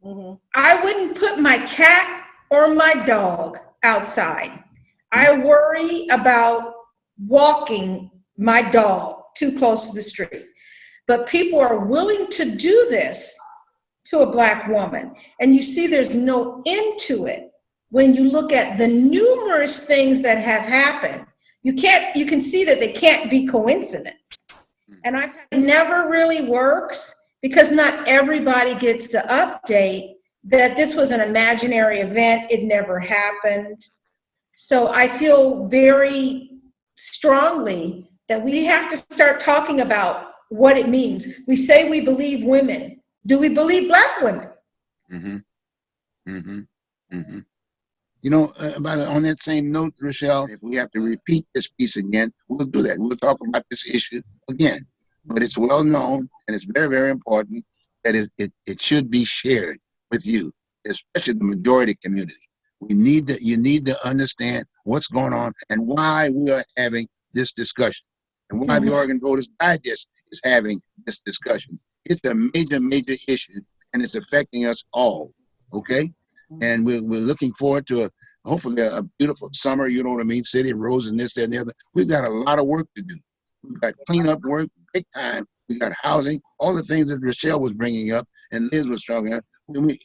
Mhm. I wouldn't put my cat or my dog outside. I worry about walking my dog too close to the street. But people are willing to do this to a Black woman. And you see there's no end to it. When you look at the numerous things that have happened, you can see that they can't be coincidence. And it never really works because not everybody gets the update that this was an imaginary event. It never happened. So I feel very strongly that we have to start talking about what it means. We say we believe women. Do we believe Black women? Mm-hmm. Mm-hmm. Mm-hmm. You know, on that same note, Rachelle, if we have to repeat this piece again, we'll do that. We'll talk about this issue again. But it's well known, and it's very, very important that it should be shared with you, especially the majority community. You need to understand what's going on and why we are having this discussion, and why the Oregon Voters Digest is having this discussion. It's a major, major issue, and it's affecting us all. Okay. And we're looking forward to hopefully a beautiful summer, you know what I mean? City of Roses and this, that, and the other. We've got a lot of work to do. We've got cleanup work, big time. We got housing, all the things that Rachelle was bringing up and Liz was talking about.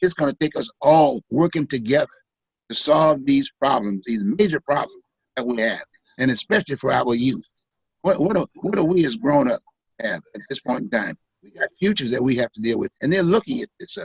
It's going to take us all working together to solve these problems, these major problems that we have, and especially for our youth. What do we as grown up have at this point in time? We got futures that we have to deal with, and they're looking at this.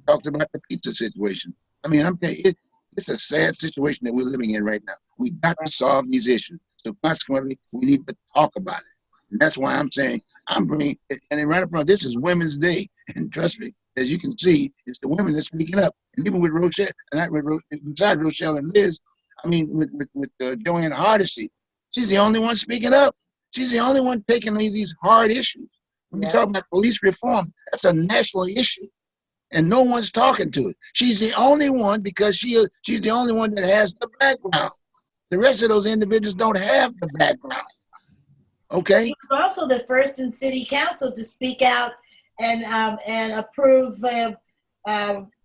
Talked about the pizza situation. I mean, I'm telling you, it's a sad situation that we're living in right now. We got to solve these issues. So consequently, we need to talk about it. And that's why I'm saying I'm bringing, and then right up front, this is Women's Day. And trust me, as you can see, it's the women that's speaking up. And even with Rochelle, besides Rochelle and Liz, I mean, with Joanne Hardesty, she's the only one speaking up. She's the only one taking these hard issues. When you talk about police reform, that's a national issue. And no one's talking to it. She's the only one because she's the only one that has the background. The rest of those individuals don't have the background. Okay? She was also the first in city council to speak out and approve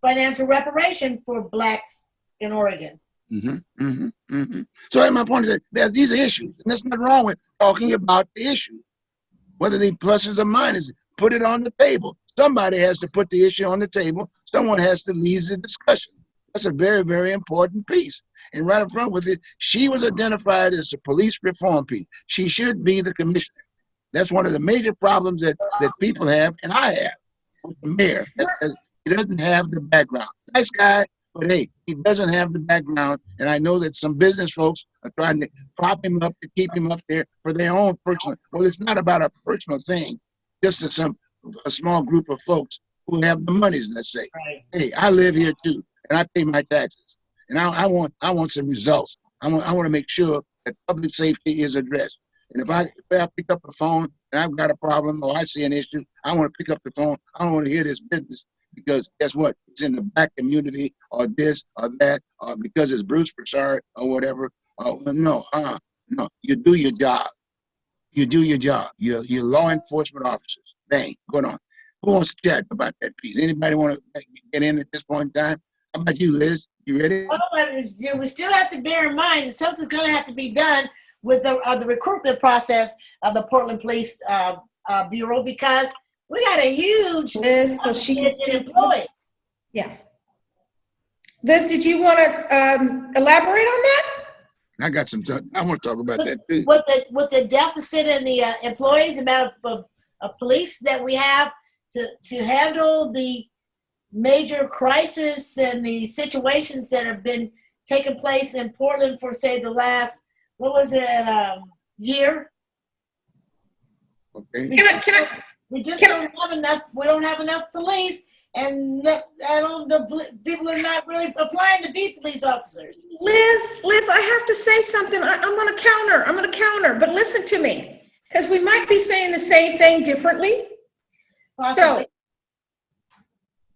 financial reparation for Blacks in Oregon. So my point is that these are issues, and there's nothing wrong with talking about the issue. Whether they pluses or minuses, put it on the table. Somebody has to put the issue on the table. Someone has to lead the discussion. That's a very, very important piece. And right up front with it, she was identified as the police reform piece. She should be the commissioner. That's one of the major problems that people have, and I have, with the mayor. He doesn't have the background. Nice guy, but hey, he doesn't have the background. And I know that some business folks are trying to prop him up to keep him up there for their own personal. Well, it's not about a personal thing, just a small group of folks who have the monies, let's say. Right. Hey, I live here too, and I pay my taxes. And I want some results. I want to make sure that public safety is addressed. And if I pick up the phone and I've got a problem or I see an issue, I want to pick up the phone. I don't want to hear this business because guess what? It's in the black community or this or that or because it's Bruce Broussard or whatever. No, you do your job. You do your job. You're law enforcement officers. Bang, going on. Who wants to chat about that piece? Anybody want to get in at this point in time? How about you, Liz? You ready? Well, we still have to bear in mind that something's going to have to be done with the recruitment process of the Portland Police Bureau, because we got a huge Liz, so she can employees. Yeah. Liz, did you want to elaborate on that? I got some. I want to talk about that too. With the deficit in the employees, amount of police that we have to handle the major crisis and the situations that have been taking place in Portland for, say, the last, year? Okay. We don't have enough. We don't have enough police, and the people are not really applying to be police officers. Liz, I have to say something. I'm going to counter. But listen to me, because we might be saying the same thing differently. Possibly. So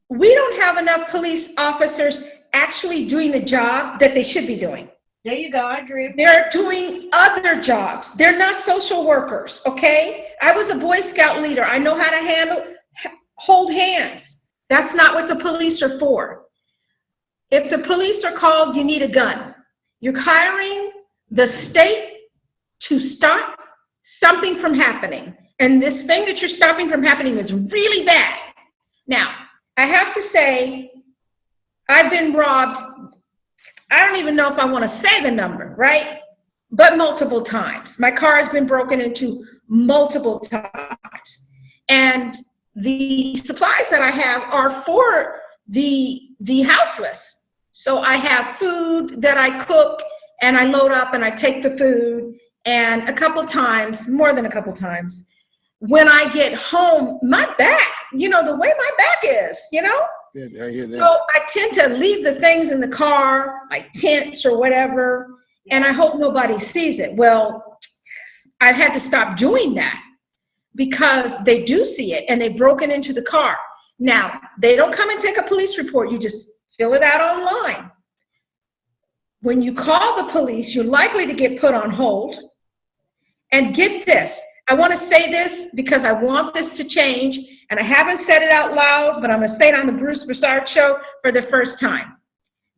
we don't have enough police officers actually doing the job that they should be doing. There you go. I agree. They're doing other jobs. They're not social workers, okay? I was a Boy Scout leader. I know how to hold hands. That's not what the police are for. If the police are called, you need a gun. You're hiring the state to stop something from happening. And this thing that you're stopping from happening is really bad. Now, I have to say, I've been robbed. I don't even know if I want to say the number, right? But multiple times. My car has been broken into multiple times. And the supplies that I have are for the houseless. So I have food that I cook and I load up and I take the food. And a couple times, more than a couple times, when I get home, my back, the way my back is, Yeah, I hear that. So I tend to leave the things in the car, like tents or whatever, and I hope nobody sees it. Well, I had to stop doing that because they do see it and they've broken into the car. Now, they don't come and take a police report. You just fill it out online. When you call the police, you're likely to get put on hold. And get this, I want to say this because I want this to change, and I haven't said it out loud, but I'm going to say it on the Bruce Broussard show for the first time.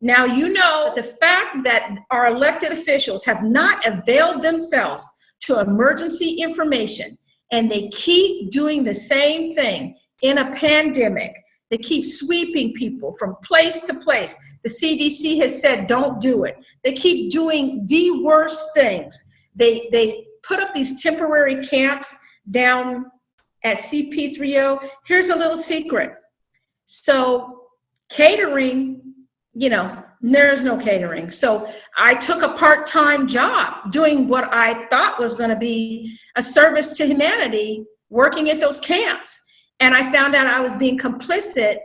Now, the fact that our elected officials have not availed themselves to emergency information, and they keep doing the same thing in a pandemic. They keep sweeping people from place to place. The CDC has said, don't do it. They keep doing the worst things. They put up these temporary camps down at CP30. Here's a little secret. So catering, there's no catering. So I took a part-time job doing what I thought was going to be a service to humanity, working at those camps. And I found out I was being complicit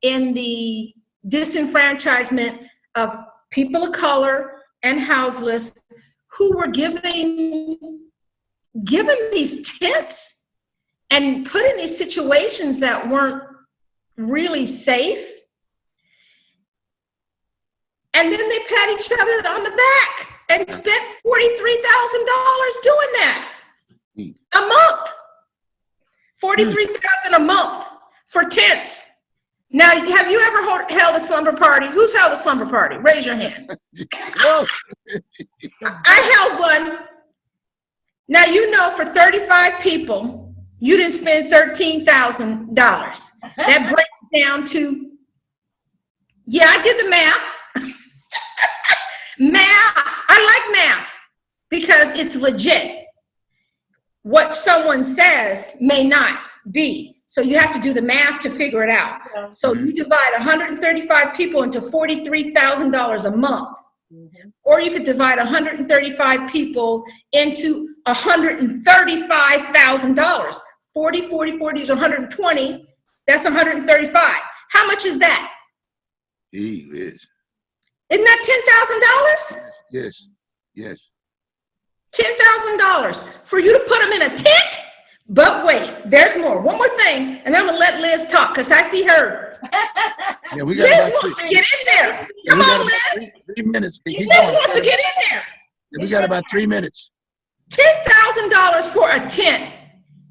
in the disenfranchisement of people of color and houseless who were given these tents and put in these situations that weren't really safe. And then they pat each other on the back and spent $43,000 doing that a month. $43,000 a month for tents. Now, have you ever held a slumber party? Who's held a slumber party? Raise your hand. I held one. Now, for 35 people, you didn't spend $13,000. That breaks down to, I did the math. Math. I like math because it's legit. What someone says may not be. So you have to do the math to figure it out. Yeah. So you divide 135 people into $43,000 a month. Mm-hmm. Or you could divide 135 people into $135,000. 40 is 120. That's 135. How much is that? Gee whiz. Isn't that $10,000? Yes. $10,000 for you to put them in a tent But wait, there's more. One more thing, and I'm gonna let Liz talk because I see her. Yeah, we got Liz about wants to get in there. yeah, Come we got on, about Liz. 3 minutes. Keep Liz going. wants to get in there. Yeah, we got about 3 minutes. $10,000 for a tent,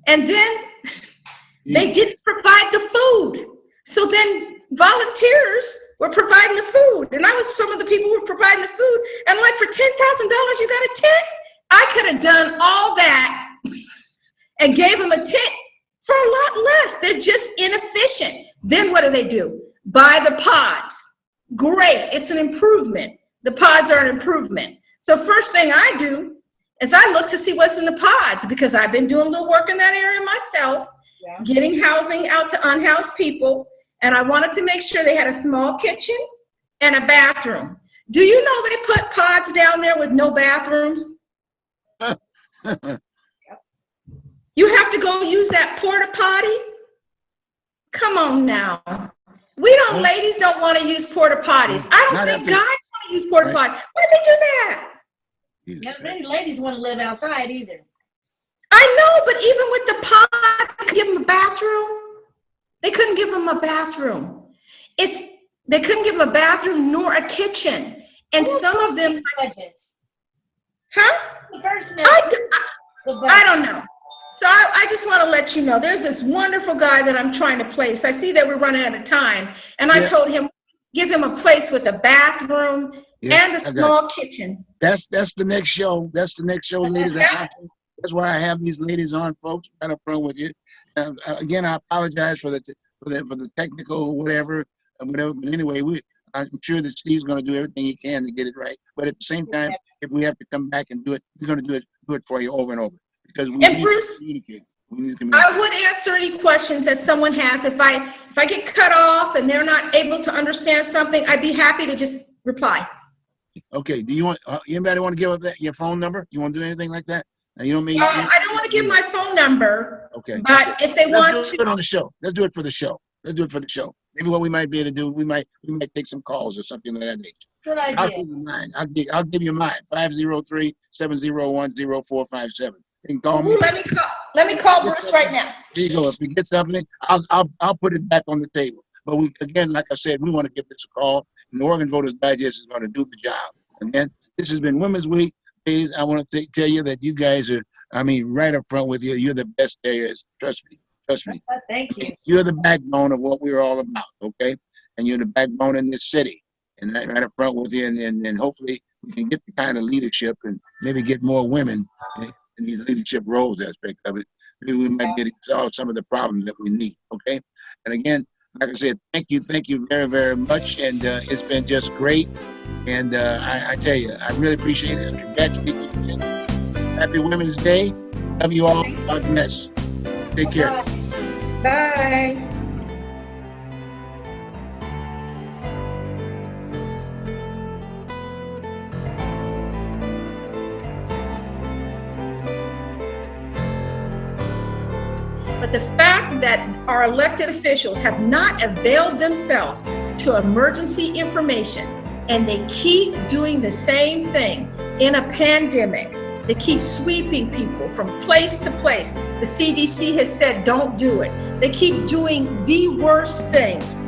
and then they didn't provide the food. So then volunteers were providing the food, and I was some of the people who were providing the food. And like for $10,000, you got a tent? I could have done all that and gave them a tent for a lot less. They're just inefficient. Then what do? Buy the pods. Great, it's an improvement. The pods are an improvement. So first thing I do is I look to see what's in the pods, because I've been doing a little work in that area myself, getting housing out to unhoused people, and I wanted to make sure they had a small kitchen and a bathroom. Do you know they put pods down there with no bathrooms? You have to go use that porta potty? Come on now. Ladies don't want to use porta potties. I don't think guys want to use porta potties. Why they do that? Not many ladies want to live outside either. I know, but even with the pod, they couldn't give them a bathroom. They couldn't give them a bathroom. They couldn't give them a bathroom nor a kitchen. And some of them, budgets. huh? The person I don't know. So I just want to let you know, there's this wonderful guy that I'm trying to place. I see that we're running out of time. And I told him, give him a place with a bathroom and a small kitchen. That's the next show. That's the next show, ladies and gentlemen. That's why I have these ladies on, folks, right up front with you. Again, I apologize for the technical whatever. But anyway, I'm sure that Steve's going to do everything he can to get it right. But at the same time, if we have to come back and do it, we're going to do it for you over and over, because we need Bruce, to communicate. We need to communicate. I would answer any questions that someone has. If I get cut off and they're not able to understand something, I'd be happy to just reply. Okay. Do you want anybody want to give up your phone number? You want to do anything like that? Now, you don't mean. I don't want to give my phone number. Okay. But if they want to, let's do it on the show. Let's do it for the show. Let's do it for the show. Maybe what we might be able to do, we might take some calls or something of that nature. Good idea. I'll give you mine. I'll give you mine. 503-701-0457. You can call me. Ooh, let me call Bruce right now. There you go. If we get something, I'll put it back on the table. But again, like I said, we want to give this a call, and the Oregon Voters Digest is going to do the job. Again, this has been Women's Week. Ladies, I want to tell you that you guys are, right up front with you. You're the best there is. Trust me. Thank you. You're the backbone of what we're all about, okay? And you're the backbone in this city. And right up front with you, and hopefully we can get the kind of leadership and maybe get more women in these leadership roles aspect of it. Maybe we might get to solve some of the problems that we need, okay? And again, like I said, thank you very, very much. And it's been just great. And I tell you, I really appreciate it. Congratulations again. Happy Women's Day. Love you all. God bless. Take care. Bye. But the fact that our elected officials have not availed themselves to emergency information, and they keep doing the same thing in a pandemic. They keep sweeping people from place to place. The CDC has said, don't do it. They keep doing the worst things